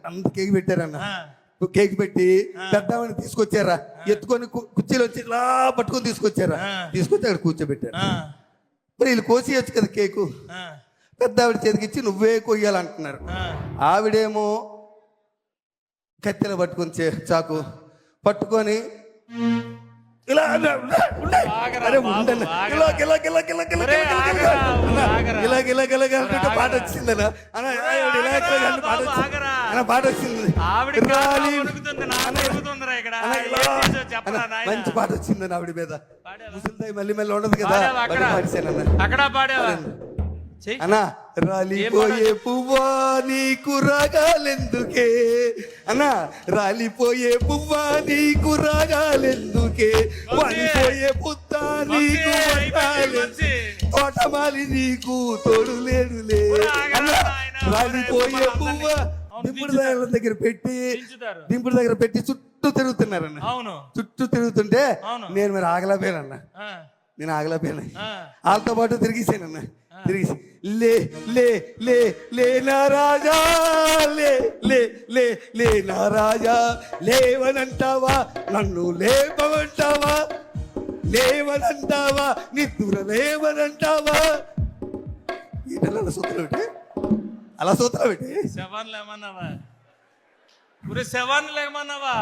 అంత cake పెట్టారన్న. Cake పెట్టి పెద్దవాడిని తీసుకొచ్చారా, ఎత్తుకొని కుర్చీలో వచ్చి ఇలా పట్టుకొని తీసుకొచ్చారా, తీసుకొచ్చి అక్కడ కూర్చోబెట్టారు. మరి వీళ్ళు కోసేయచ్చు కదా కేకు, పెద్ద ఆవిడ చేతికిచ్చి నువ్వే కొయ్యాలంటున్నారు. ఆవిడేమో కత్తెల పట్టుకొని చాకు పట్టుకొని ఇలా పాట వచ్చిందన్న, పాట వచ్చింది, మంచి పాట వచ్చిందని ఆవిడ మీద. ముసలిదాయి మళ్ళీ మళ్ళీ ఉండదు కదా, అన్నా రాలిపోయే పువ్వా నీకు రాగాలెందుకే, అన్నా రాలిపోయే పువ్వా నీకు రాగాలెందుకే, వాలిపోయే పుత్త నీకు తోటమాలి నీకు తోడు లేడులే. అన్నా రాలిపోయే పువ్వా దింపుడు దగ్గర పెట్టి చుట్టూ తిరుగుతున్నారన్న. చుట్టూ తిరుగుతుంటే నేను మరి ఆగలేకపోయానన్నా, నేను ఆగలేకపోయాను. వాళ్ళతో పాటు తిరిగిసానన్నా, తిరిగి లే లే లే లే నా రాజా, లే లే లే లే నా రాజా, లేవనంటావా నన్ను లేపమంటావా, లేవనంటావా నిద్ర లేవనంటావా. వీటల్లో అలా సూత్రం పెట్టి శవాన్ని లేమన్నావా, శవాన్ని లేమన్నావా.